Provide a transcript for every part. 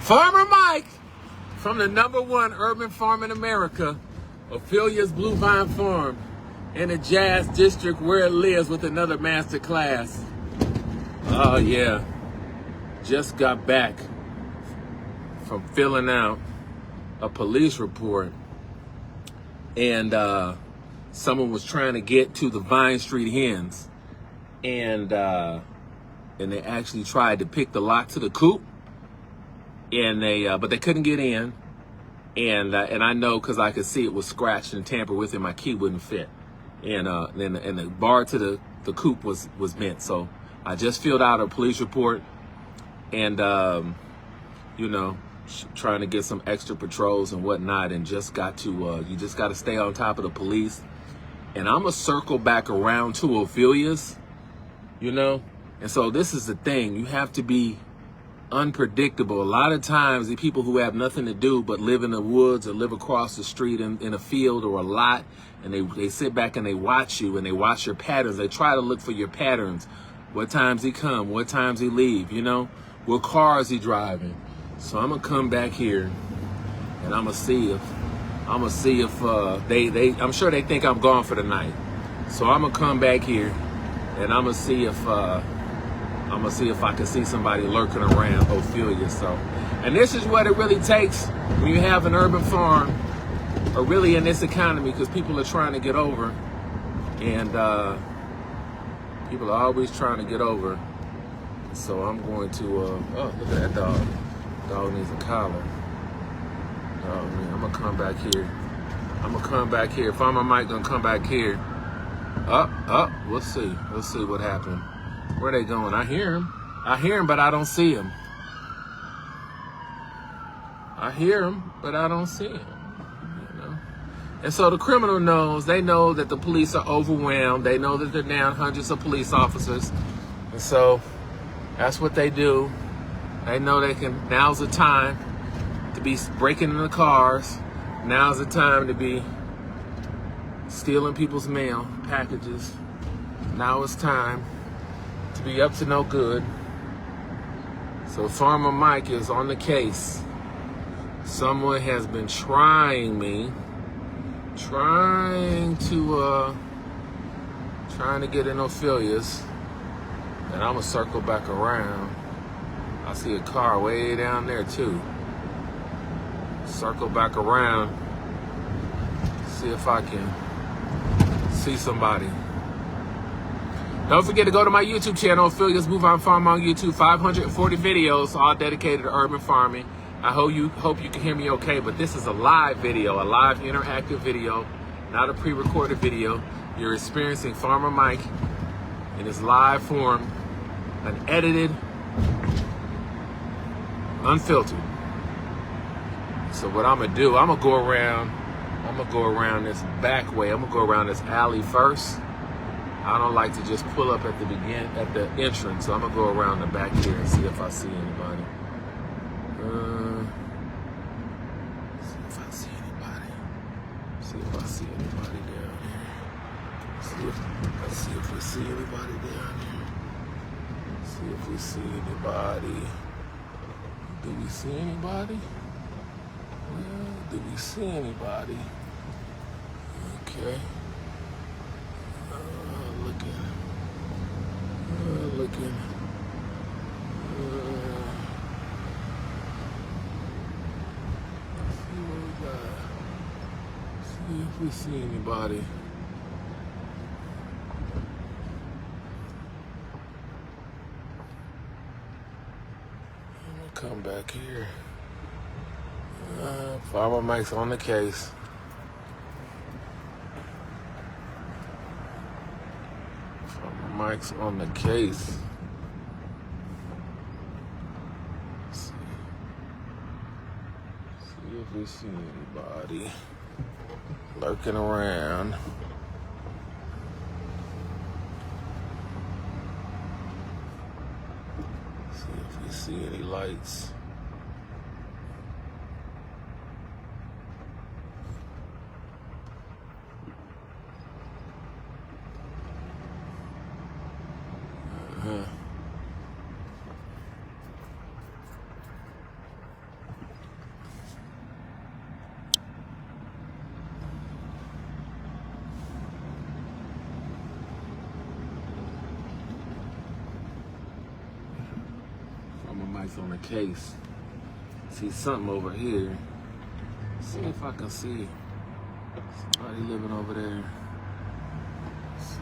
Farmer Mike from the #1 urban farm in America, Ophelia's Blue Vine Farm in the Jazz District where it lives with another master class. Oh yeah, just got back from filling out a police report, and someone was trying to get to the Vine Street Hens, and they actually tried to pick the lock to the coop, and but they couldn't get in, and I know because I could see it was scratched and tampered with, and my key wouldn't fit, and the bar to the coop was bent. So I just filled out a police report, and trying to get some extra patrols and whatnot, and just got to you just got to stay on top of the police. And I'm gonna circle back around to Ophelia's, and so this is the thing, you have to be unpredictable. A lot of times the people who have nothing to do but live in the woods or live across the street in a field or a lot, and they sit back and they watch you and they watch your patterns. They try to look for your patterns. What times he come, what times he leave, what car is he driving. So I'm gonna come back here and I'm gonna see if I'm sure they think I'm gone for the night. So I'm gonna come back here and I'm gonna see if I can see somebody lurking around Ophelia. So, and this is what it really takes when you have an urban farm, or really in this economy, because people are trying to get over, and people are always trying to get over. So I'm going to oh, look at that dog. Dog needs a collar. Oh man, I'm gonna come back here. Farmer Mike gonna come back here. We'll see what happened. Where they going? I hear him, but I don't see him. I hear him, but I don't see him. And so the criminal knows. They know that the police are overwhelmed. They know that they're down hundreds of police officers, and so that's what they do. They know they can. Now's the time to be breaking into cars. Now's the time to be stealing people's mail packages. Now it's time to be up to no good. So Farmer Mike is on the case. Someone has been trying to get in Ophelia's, and I'm gonna circle back around. I see a car way down there too. Circle back around, see if I can see somebody. Don't forget to go to my YouTube channel, Ophelia's Blue Vine Farm on YouTube. 540 videos, all dedicated to urban farming. I hope you can hear me okay, but this is a live video, a live interactive video, not a pre-recorded video. You're experiencing Farmer Mike in his live form, unedited, unfiltered. So what I'm gonna do, I'm gonna go around this back way. I'm gonna go around this alley first. I don't like to just pull up at the entrance, so I'm gonna go around the back here and see if I see anybody. See if I see anybody down here. See if we see anybody down here. See if we see anybody. Do we see anybody? Do we see anybody? Okay. Looking. See what we got. See if we see anybody. I'm gonna come back here. Farmer Mike's on the case. Mike's on the case. See if we see anybody lurking around. See if we see any lights. Nice on the case. See something over here. See if I can see somebody living over there. Let's see.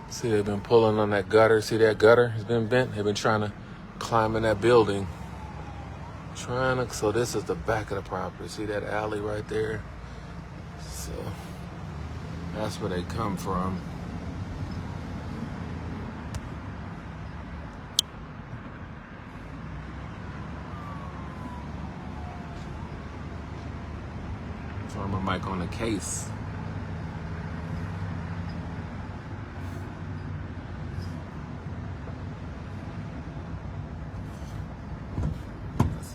See, they've been pulling on that gutter. See that gutter has been bent? They've been trying to climb in that building. So this is the back of the property. See that alley right there? So that's where they come from. Throw my mic on the case.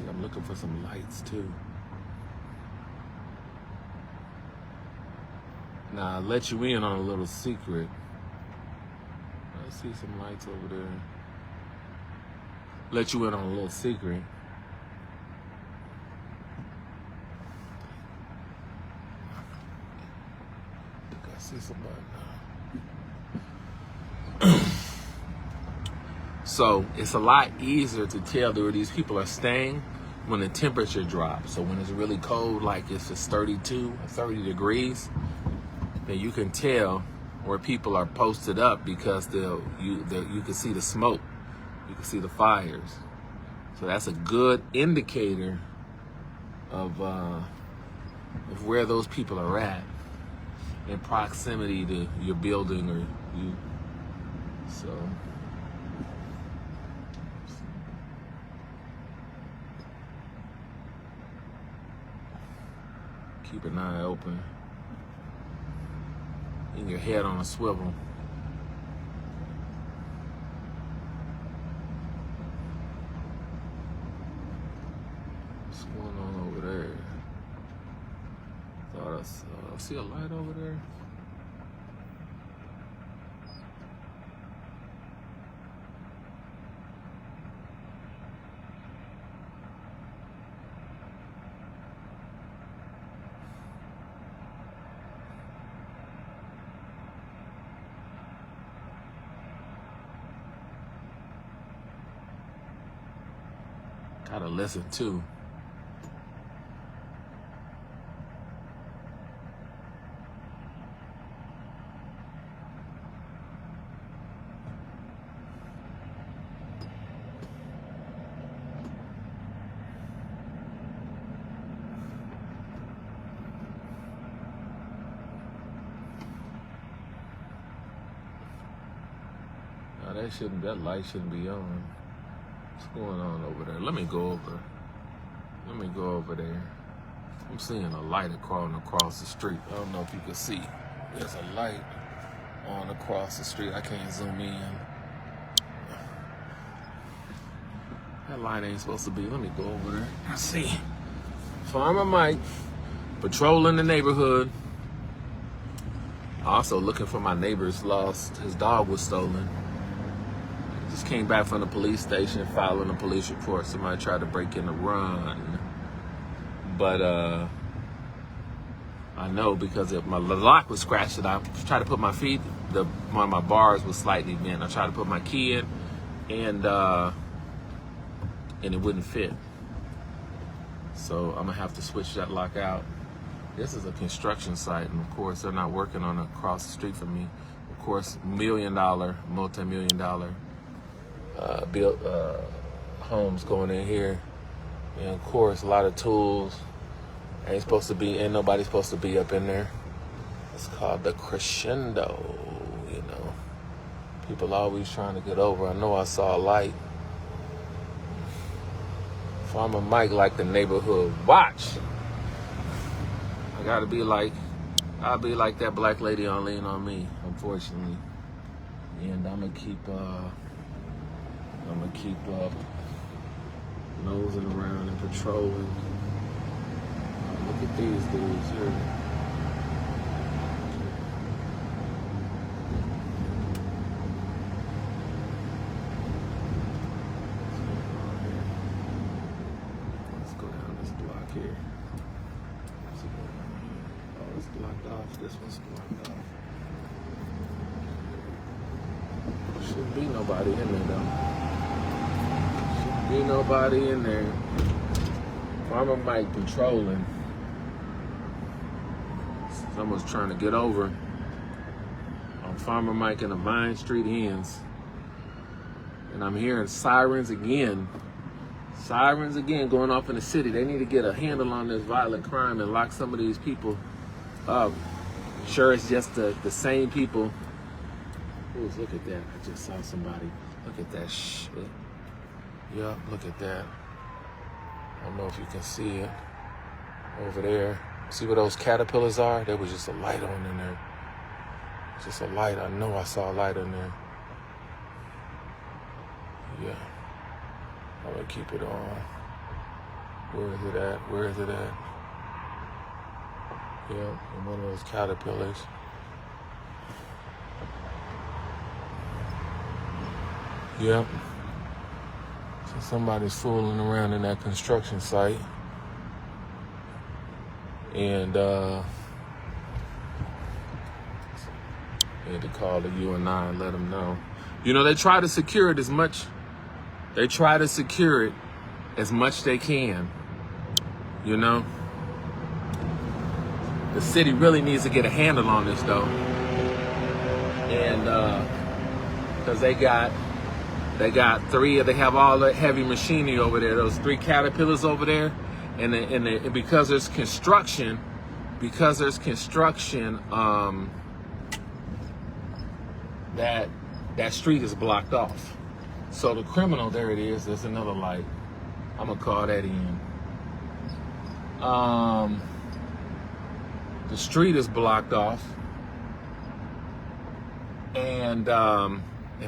I'm looking for some lights too. Now I'll let you in on a little secret. I see some lights over there. Let you in on a little secret. I think I see somebody now. So it's a lot easier to tell where these people are staying when the temperature drops. So when it's really cold, like it's just 32, 30 degrees, then you can tell where people are posted up because you can see the smoke, you can see the fires. So that's a good indicator of where those people are at in proximity to your building or you. So. Keep an eye open. And your head on a swivel. What's going on over there? Thought I see a light over there. Gotta listen too. Now that light shouldn't be on. What's going on over there? Let me go over there. I'm seeing a light crawling across the street. I don't know if you can see. There's a light on across the street. I can't zoom in. That light ain't supposed to be. Let me go over there. I see. Farmer Mike patrolling the neighborhood. Also looking for my neighbor's lost. His dog was stolen. Just came back from the police station filing a police report. Somebody tried to break in the run. But I know because if my lock was scratched and I tried to put my feet, one of my bars was slightly bent. I tried to put my key in and it wouldn't fit. So I'm gonna have to switch that lock out. This is a construction site, and of course they're not working on it across the street from me. Of course, multi-million-dollar built homes going in here, and of course a lot of tools. Ain't nobody supposed to be up in there. It's called the crescendo, you know. People always trying to get over. I know I saw a light. Farmer Mike like the neighborhood watch. I'll be like that black lady on Lean On Me, unfortunately. And I'm gonna keep nosing around and patrolling. Look at these dudes here. here. Oh, it's blocked off. This one's blocked off. Shouldn't be nobody in there though. Shouldn't be nobody in there. Farmer Mike patrolling. Someone's trying to get over on Farmer Mike and the Vine Street Hens. And I'm hearing sirens again. Sirens again going off in the city. They need to get a handle on this violent crime and lock some of these people up. Sure, it's just the same people. Ooh, look at that. I just saw somebody. Look at that shit. Yup, look at that. I don't know if you can see it over there. See where those caterpillars are? There was just a light on in there. Just a light. I know I saw a light in there. Yeah. I'm gonna keep it on. Where is it at? Where is it at? Yeah, in one of those caterpillars. Yep. So somebody's fooling around in that construction site. And had to call the UNI and let them know. You know, they try to secure it as much. They try to secure it as much they can. You know, the city really needs to get a handle on this though, and because they got three. They have all the heavy machinery over there. Those three caterpillars over there, and because there's construction, that street is blocked off. So the criminal, there it is. There's another light. I'm gonna call that in. The street is blocked off, and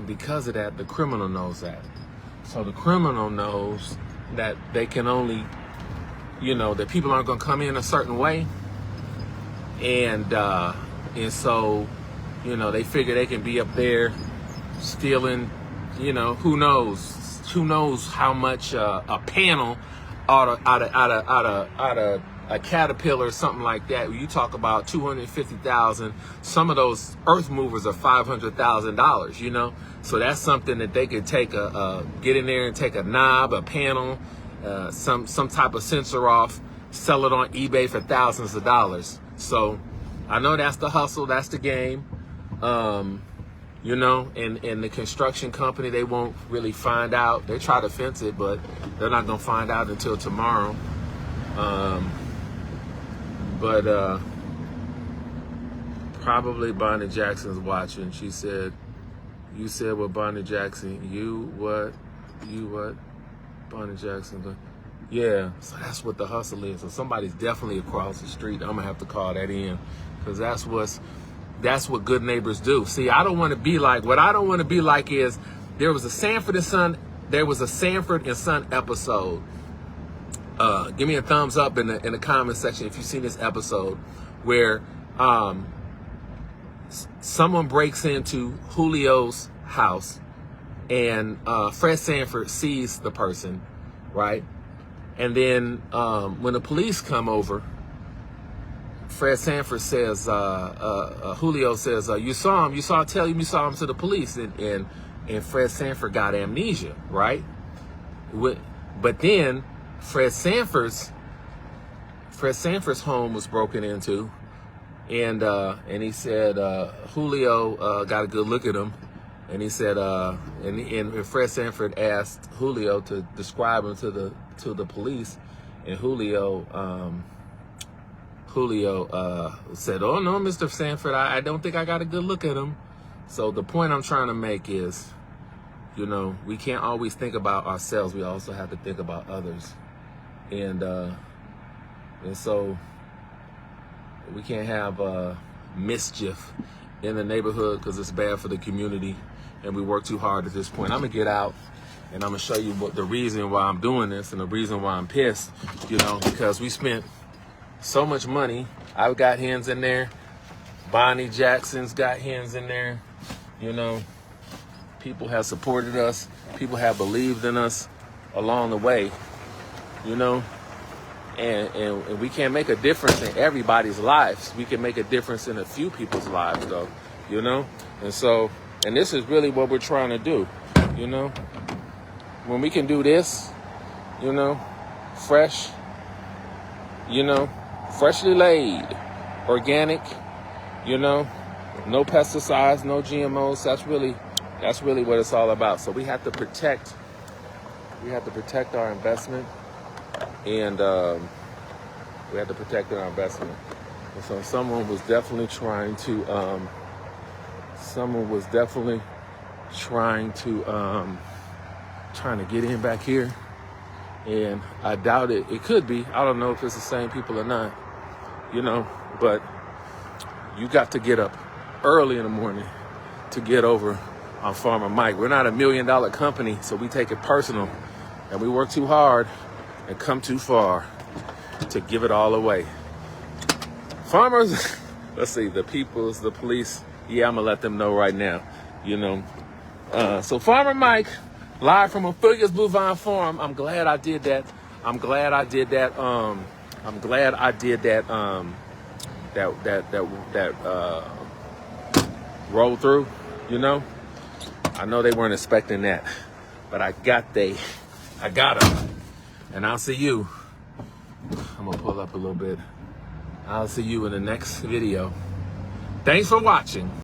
because of that, the criminal knows that. So the criminal knows that they can only, that people aren't gonna come in a certain way, and so, they figure they can be up there stealing. Who knows how much a panel out of a caterpillar or something like that. You talk about $250,000. Some of those earth movers are $500,000. So that's something that they could take get in there and take a knob, a panel, some type of sensor off, sell it on eBay for thousands of dollars. So I know that's the hustle, that's the game. And the construction company, they won't really find out. They try to fence it, but they're not going to find out until tomorrow. But probably Bonnie Jackson's watching. She said, you said what, Bonnie Jackson? You what? Bonnie Jackson. Yeah, so that's what the hustle is. So somebody's definitely across the street. I'm going to have to call that in, because that's what good neighbors do. See, what I don't want to be like is, there was a Sanford and Son episode. Give me a thumbs up in the comment section if you've seen this episode, where someone breaks into Julio's house, and Fred Sanford sees the person, right? And then when the police come over, Fred Sanford says, Julio says, you saw him to the police, and Fred Sanford got amnesia, right? But then Fred Sanford's home was broken into, and he said, Julio got a good look at him, and he said, and Fred Sanford asked Julio to describe him to the police, and Julio said, oh no, Mr. Sanford, I don't think I got a good look at him. So the point I'm trying to make is, we can't always think about ourselves. We also have to think about others. And so we can't have mischief in the neighborhood, because it's bad for the community, and we work too hard at this point. I'm gonna get out, and I'm gonna show you the reason why I'm doing this, and the reason why I'm pissed, because we spent so much money. I've got hens in there. Bonnie Jackson's got hens in there. People have supported us. People have believed in us along the way. And we can't make a difference in everybody's lives. We can make a difference in a few people's lives, though, you know? And this is really what we're trying to do, you know? When we can do this, you know, fresh, you know, freshly laid, organic, you know, no pesticides, no GMOs. That's really what it's all about. So we have to protect our investment, and we have to protect our investment. And so someone was definitely trying to get in back here, and I doubt it. It could be. I don't know if it's the same people or not, you know, but you got to get up early in the morning to get over on Farmer Mike. We're not $1 million company, so we take it personal, and we work too hard and come too far to give it all away. Farmers, let's see, the peoples, the police, yeah, I'm gonna let them know right now, you know. So Farmer Mike, live from Ophelia's Blue Vine Farm. I'm glad I did that. Roll through, you know. I know they weren't expecting that, but I got them. And I'll see you. I'm gonna pull up a little bit. I'll see you in the next video. Thanks for watching.